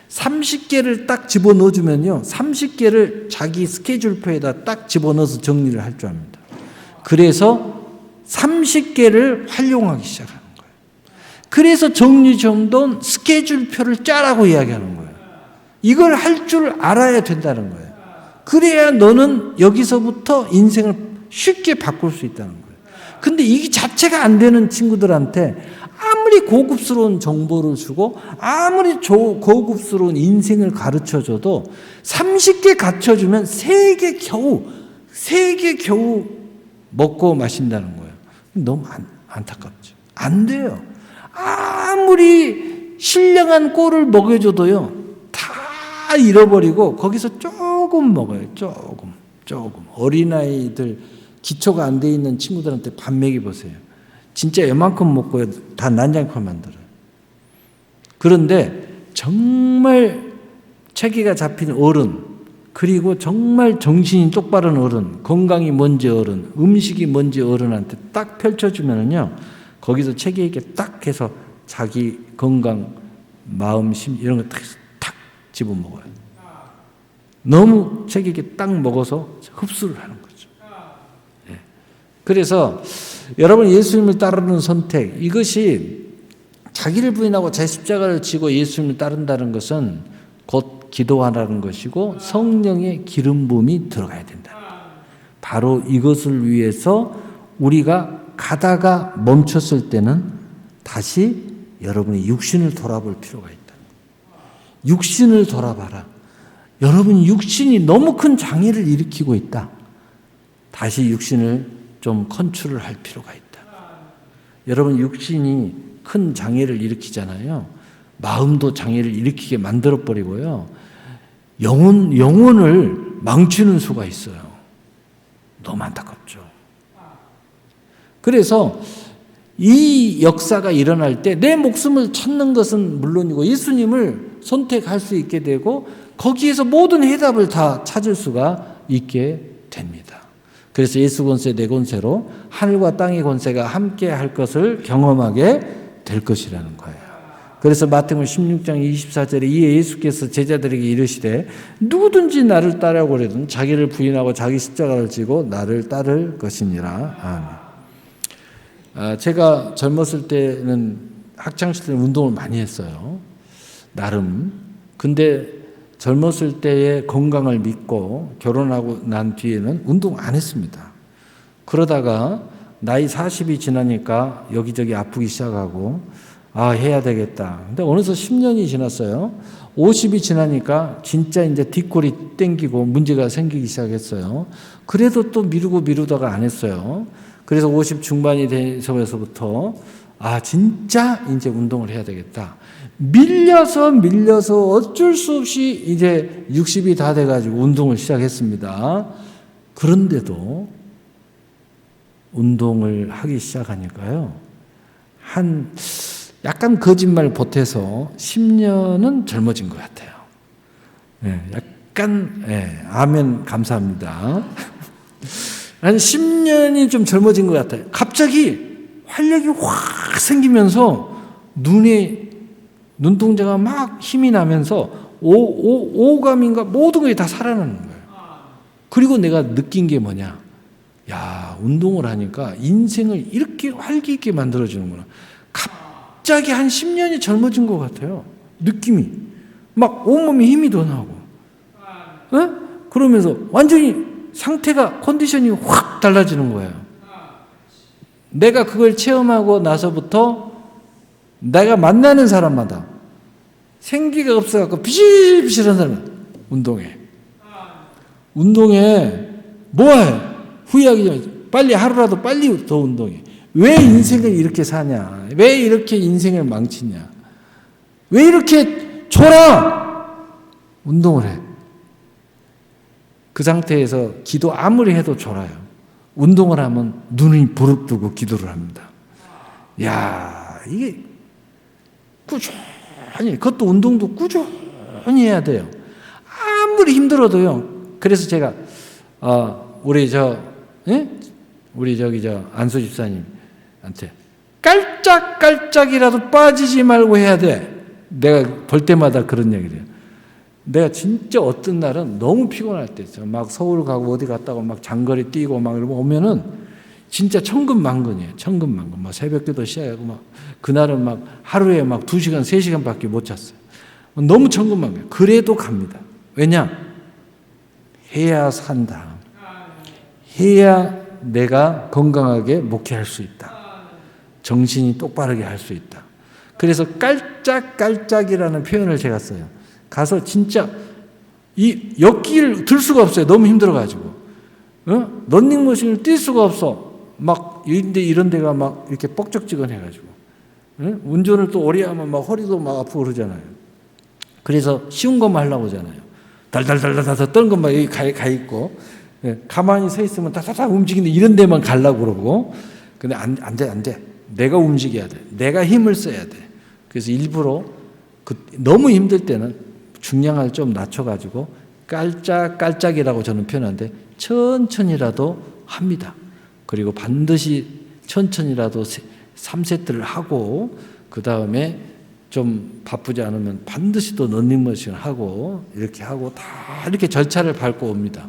30개를 딱 집어넣어주면요, 30개를 자기 스케줄표에다 딱 집어넣어서 정리를 할 줄 압니다. 그래서 30개를 활용하기 시작합니다. 그래서 정리정돈 스케줄표를 짜라고 이야기하는 거예요. 이걸 할 줄 알아야 된다는 거예요. 그래야 너는 여기서부터 인생을 쉽게 바꿀 수 있다는 거예요. 근데 이 자체가 안 되는 친구들한테 아무리 고급스러운 정보를 주고 아무리 고급스러운 인생을 가르쳐줘도 30개 갖춰주면 3개 겨우 먹고 마신다는 거예요. 너무 안타깝죠. 안 돼요. 아무리 신령한 꼴을 먹여줘도요, 다 잃어버리고 거기서 조금 먹어요. 조금. 어린아이들 기초가 안 돼 있는 친구들한테 밥 먹여보세요. 진짜 요만큼 먹고 다 난장판 만들어요. 그런데 정말 체계가 잡힌 어른, 그리고 정말 정신이 똑바른 어른, 건강이 뭔지 어른, 음식이 뭔지 어른한테 딱 펼쳐주면은요, 거기서 체계 있게 딱 해서 자기 건강, 마음, 심 이런 거 탁 집어먹어요. 너무 체계 있게 딱 먹어서 흡수를 하는 거죠. 예. 그래서 여러분 예수님을 따르는 선택, 이것이 자기를 부인하고 제 십자가를 지고 예수님을 따른다는 것은 곧 기도하라는 것이고 성령의 기름 부음이 들어가야 된다. 바로 이것을 위해서 우리가 가다가 멈췄을 때는 다시 여러분이 육신을 돌아볼 필요가 있다. 육신을 돌아봐라. 여러분 육신이 너무 큰 장애를 일으키고 있다. 다시 육신을 좀 컨트롤 할 필요가 있다. 여러분 육신이 큰 장애를 일으키잖아요. 마음도 장애를 일으키게 만들어버리고요. 영혼을 망치는 수가 있어요. 너무 안타깝죠. 그래서 이 역사가 일어날 때 내 목숨을 찾는 것은 물론이고 예수님을 선택할 수 있게 되고 거기에서 모든 해답을 다 찾을 수가 있게 됩니다. 그래서 예수 권세 내 권세로 하늘과 땅의 권세가 함께 할 것을 경험하게 될 것이라는 거예요. 그래서 마태복음 16장 24절에 이에 예수께서 제자들에게 이르시되 누구든지 나를 따르려고 하거든 자기를 부인하고 자기 십자가를 지고 나를 따를 것이니라. 아멘. 제가 젊었을 때는 학창시절 때는 운동을 많이 했어요. 나름. 근데 젊었을 때의 건강을 믿고 결혼하고 난 뒤에는 운동 안 했습니다. 그러다가 나이 40이 지나니까 여기저기 아프기 시작하고 해야 되겠다. 근데 어느덧 10년이 지났어요. 50이 지나니까 진짜 이제 뒷골이 땡기고 문제가 생기기 시작했어요. 그래도 또 미루다가 안 했어요. 그래서 50 중반이 돼서부터 진짜 이제 운동을 해야 되겠다. 밀려서 어쩔 수 없이 이제 60이 다 돼가지고 운동을 시작했습니다. 그런데도 운동을 하기 시작하니까요. 약간 거짓말 보태서 10년은 젊어진 것 같아요. 약간, 아멘, 감사합니다. 한 10년이 좀 젊어진 것 같아요. 갑자기 활력이 확 생기면서 눈동자가 막 힘이 나면서 오감인가 모든 것이 다 살아나는 거예요. 그리고 내가 느낀 게 뭐냐. 운동을 하니까 인생을 이렇게 활기 있게 만들어주는구나. 갑자기 한 10년이 젊어진 것 같아요. 느낌이. 막 온몸에 힘이 더 나고. 그러면서 완전히 상태가, 컨디션이 확 달라지는 거예요. 내가 그걸 체험하고 나서부터 내가 만나는 사람마다 생기가 없어갖고 비실비실한 사람 운동해 뭐해? 후회하기 전에 빨리 하루라도 빨리 더 운동해. 왜 인생을 이렇게 사냐? 왜 이렇게 인생을 망치냐? 왜 이렇게 졸아? 운동을 해. 그 상태에서 기도 아무리 해도 졸아요. 운동을 하면 눈이 부릅뜨고 기도를 합니다. 이게 꾸준히, 그것도 운동도 꾸준히 해야 돼요. 아무리 힘들어도요. 그래서 제가 우리 안수 집사님한테 깔짝깔짝이라도 빠지지 말고 해야 돼. 내가 볼 때마다 그런 얘기를 해요. 내가 진짜 어떤 날은 너무 피곤할 때 있어요. 막 서울 가고 어디 갔다가 막 장거리 뛰고 막 이러면 오면은 진짜 천근만근이에요. 천근만근. 막 새벽기도 시작하고 막 그날은 막 하루에 막 2시간, 3시간밖에 못 잤어요. 너무 천근만근. 그래도 갑니다. 왜냐? 해야 산다. 해야 내가 건강하게 목회할 수 있다. 정신이 똑바르게 할 수 있다. 그래서 깔짝깔짝이라는 표현을 제가 써요. 가서 진짜 이 역기를 들 수가 없어요. 너무 힘들어가지고. 런닝머신을 뛸 수가 없어. 막 이런 데가 막 이렇게 뻑적지근해가지고. 운전을 또 오래 하면 막 허리도 막 아프고 그러잖아요. 그래서 쉬운 것만 하려고 하잖아요. 달달달달달 떠는 것만 여기 가 있고, 가만히 서 있으면 다다닥 움직이는데 이런 데만 가려고 그러고. 근데 안 돼. 내가 움직여야 돼. 내가 힘을 써야 돼. 그래서 일부러 너무 힘들 때는 중량을 좀 낮춰가지고 깔짝깔짝이라고 저는 표현하는데 천천히라도 합니다. 그리고 반드시 천천히라도 3세트를 하고 그 다음에 좀 바쁘지 않으면 반드시 또 런닝머신을 하고 이렇게 하고 다 이렇게 절차를 밟고 옵니다.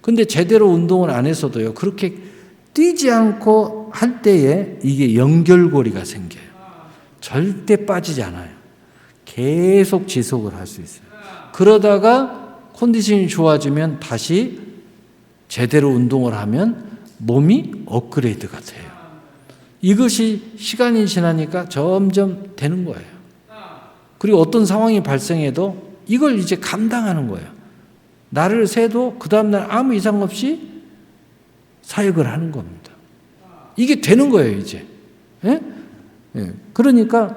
근데 제대로 운동을 안 했어도요. 그렇게 뛰지 않고 할 때에 이게 연결고리가 생겨요. 절대 빠지지 않아요. 계속 지속을 할 수 있어요. 그러다가 컨디션이 좋아지면 다시 제대로 운동을 하면 몸이 업그레이드가 돼요. 이것이 시간이 지나니까 점점 되는 거예요. 그리고 어떤 상황이 발생해도 이걸 이제 감당하는 거예요. 날을 새도 그 다음날 아무 이상 없이 사역을 하는 겁니다. 이게 되는 거예요, 이제. 예? 예. 그러니까,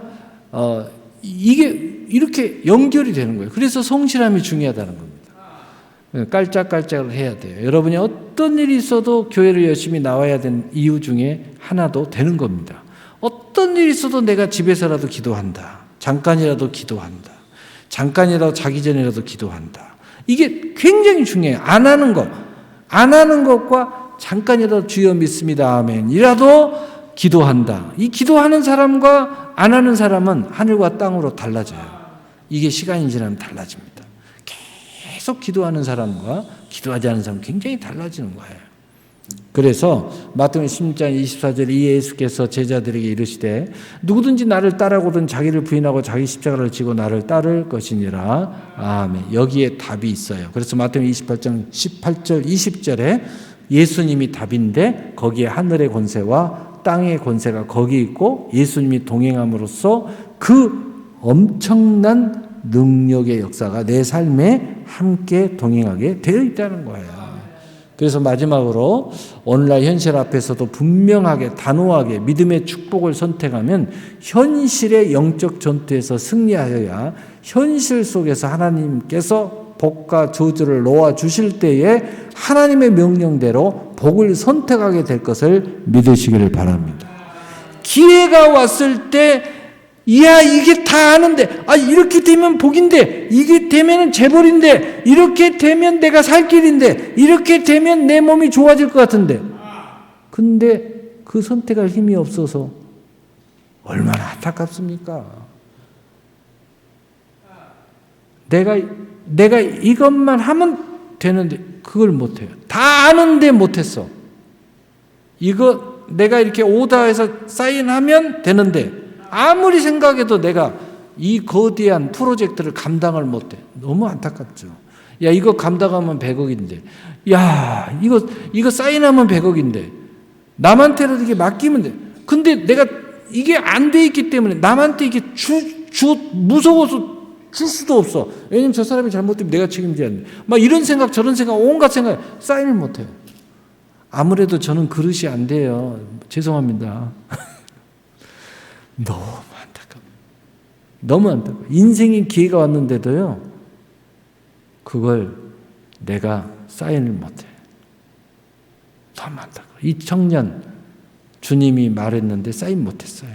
이게 이렇게 연결이 되는 거예요. 그래서 성실함이 중요하다는 겁니다. 깔짝깔짝을 해야 돼요. 여러분이 어떤 일이 있어도 교회를 열심히 나와야 되는 이유 중에 하나도 되는 겁니다. 어떤 일이 있어도 내가 집에서라도 기도한다. 잠깐이라도 기도한다. 잠깐이라도 자기 전이라도 기도한다. 이게 굉장히 중요해요. 안 하는 것과 잠깐이라도 주여 믿습니다. 아멘. 이라도 기도한다. 이 기도하는 사람과 안 하는 사람은 하늘과 땅으로 달라져요. 이게 시간이 지나면 달라집니다. 계속 기도하는 사람과 기도하지 않는 사람은 굉장히 달라지는 거예요. 그래서 마태복음 16장 24절에 이 예수께서 제자들에게 이르시되 누구든지 나를 따르고든 자기를 부인하고 자기 십자가를 지고 나를 따를 것이니라. 아멘. 여기에 답이 있어요. 그래서 마태복음 28장 18절 20절에 예수님이 답인데 거기에 하늘의 권세와 땅의 권세가 거기 있고 예수님이 동행함으로써 그 엄청난 능력의 역사가 내 삶에 함께 동행하게 되어 있다는 거예요. 그래서 마지막으로 오늘날 현실 앞에서도 분명하게 단호하게 믿음의 축복을 선택하면 현실의 영적 전투에서 승리하여야 현실 속에서 하나님께서 복과 저주를 놓아주실 때에 하나님의 명령대로 복을 선택하게 될 것을 믿으시기를 바랍니다. 기회가 왔을 때 이게 다 아는데, 이렇게 되면 복인데, 이게 되면 재벌인데, 이렇게 되면 내가 살 길인데, 이렇게 되면 내 몸이 좋아질 것 같은데. 근데 그 선택할 힘이 없어서 얼마나 안타깝습니까? 내가 이것만 하면 되는데, 그걸 못해요. 다 아는데 못했어. 이거 내가 이렇게 오다해서 사인하면 되는데, 아무리 생각해도 내가 이 거대한 프로젝트를 감당을 못해. 너무 안타깝죠. 이거 감당하면 100억인데. 이거 사인하면 100억인데. 남한테라도 이게 맡기면 돼. 근데 내가 이게 안 돼 있기 때문에 남한테 이게 무서워서 줄 수도 없어. 왜냐면 저 사람이 잘못되면 내가 책임져야 돼. 막 이런 생각, 저런 생각, 온갖 생각, 사인을 못해요. 아무래도 저는 그릇이 안 돼요. 죄송합니다. 너무 안타까워. 인생의 기회가 왔는데도요, 그걸 내가 사인을 못해. 너무 안타까워. 이 청년, 주님이 말했는데 사인 못했어요.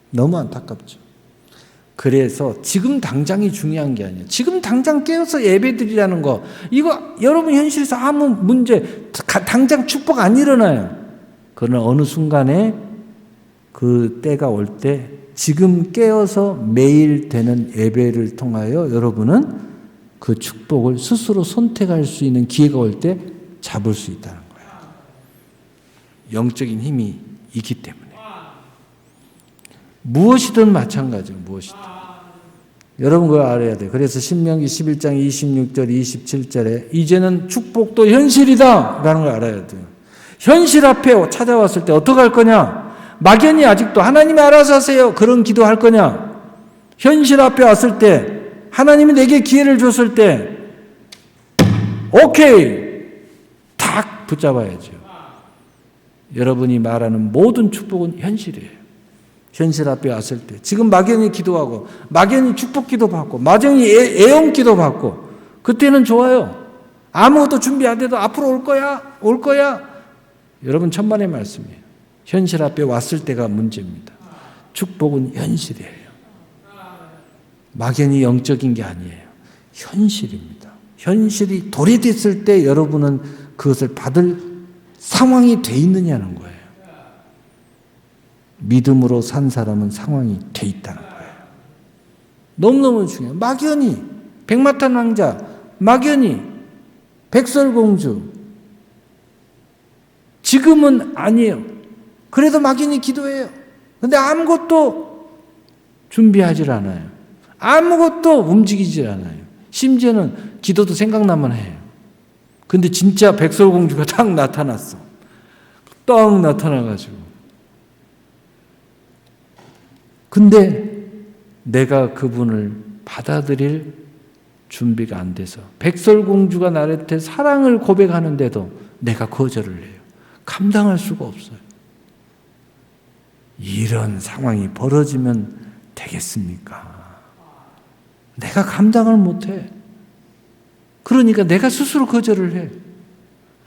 너무 안타깝죠. 그래서 지금 당장이 중요한 게 아니에요. 지금 당장 깨어서 예배드리라는 거, 이거 여러분 현실에서 아무 문제, 당장 축복 안 일어나요. 그러나 어느 순간에 그 때가 올 때 지금 깨어서 매일 되는 예배를 통하여 여러분은 그 축복을 스스로 선택할 수 있는 기회가 올 때 잡을 수 있다는 거예요. 영적인 힘이 있기 때문에. 무엇이든 마찬가지예요. 무엇이든. 여러분 그거 알아야 돼요. 그래서 신명기 11장 26절 27절에 이제는 축복도 현실이다 라는 걸 알아야 돼요. 현실 앞에 찾아왔을 때 어떻게 할 거냐? 막연히 아직도 하나님이 알아서 하세요 그런 기도할 거냐? 현실 앞에 왔을 때 하나님이 내게 기회를 줬을 때 오케이 탁 붙잡아야죠. 여러분이 말하는 모든 축복은 현실이에요. 현실 앞에 왔을 때 지금 막연히 기도하고 막연히 축복 기도 받고 막연히 애용 기도 받고 그때는 좋아요. 아무것도 준비 안 돼도 앞으로 올 거야. 여러분 천만의 말씀이에요. 현실 앞에 왔을 때가 문제입니다. 축복은 현실이에요. 막연히 영적인 게 아니에요. 현실입니다. 현실이 도래됐을 때 여러분은 그것을 받을 상황이 돼 있느냐는 거예요. 믿음으로 산 사람은 상황이 돼 있다는 거예요. 너무너무 중요해요. 막연히 백마탄 왕자, 막연히 백설공주 지금은 아니에요. 그래도 막연히 기도해요. 근데 아무것도 준비하질 않아요. 아무것도 움직이질 않아요. 심지어는 기도도 생각나면 해요. 근데 진짜 백설공주가 딱 나타났어. 딱 나타나가지고. 근데 내가 그분을 받아들일 준비가 안 돼서 백설공주가 나한테 사랑을 고백하는데도 내가 거절을 해요. 감당할 수가 없어요. 이런 상황이 벌어지면 되겠습니까? 내가 감당을 못해. 그러니까 내가 스스로 거절을 해.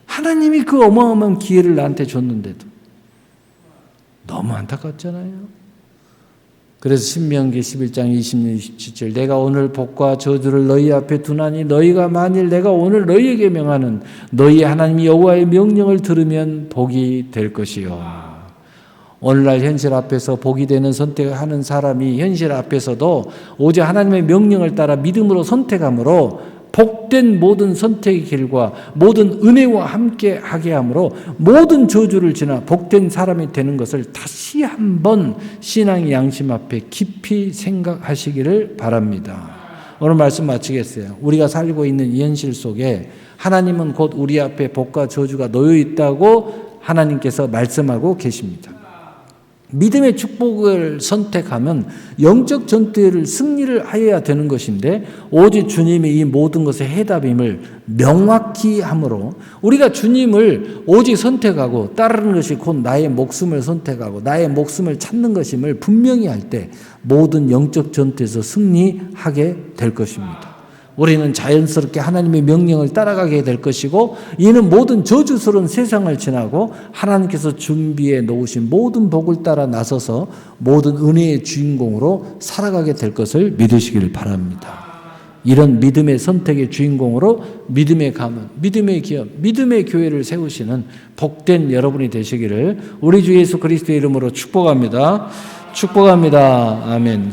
하나님이 그 어마어마한 기회를 나한테 줬는데도. 너무 안타깝잖아요. 그래서 신명기 11장 26, 27절 내가 오늘 복과 저주를 너희 앞에 두나니 너희가 만일 내가 오늘 너희에게 명하는 너희 하나님 여호와의 명령을 들으면 복이 될 것이요. 오늘날 현실 앞에서 복이 되는 선택을 하는 사람이 현실 앞에서도 오직 하나님의 명령을 따라 믿음으로 선택함으로 복된 모든 선택의 길과 모든 은혜와 함께 하게 함으로 모든 저주를 지나 복된 사람이 되는 것을 다시 한번 신앙의 양심 앞에 깊이 생각하시기를 바랍니다. 오늘 말씀 마치겠어요. 우리가 살고 있는 이 현실 속에 하나님은 곧 우리 앞에 복과 저주가 놓여 있다고 하나님께서 말씀하고 계십니다. 믿음의 축복을 선택하면 영적 전투를 승리를 하여야 되는 것인데 오직 주님이 이 모든 것의 해답임을 명확히 함으로 우리가 주님을 오직 선택하고 따르는 것이 곧 나의 목숨을 선택하고 나의 목숨을 찾는 것임을 분명히 할 때 모든 영적 전투에서 승리하게 될 것입니다. 우리는 자연스럽게 하나님의 명령을 따라가게 될 것이고 이는 모든 저주스러운 세상을 지나고 하나님께서 준비해 놓으신 모든 복을 따라 나서서 모든 은혜의 주인공으로 살아가게 될 것을 믿으시길 바랍니다. 이런 믿음의 선택의 주인공으로 믿음의 가문, 믿음의 기업, 믿음의 교회를 세우시는 복된 여러분이 되시기를 우리 주 예수 그리스도의 이름으로 축복합니다. 축복합니다. 아멘.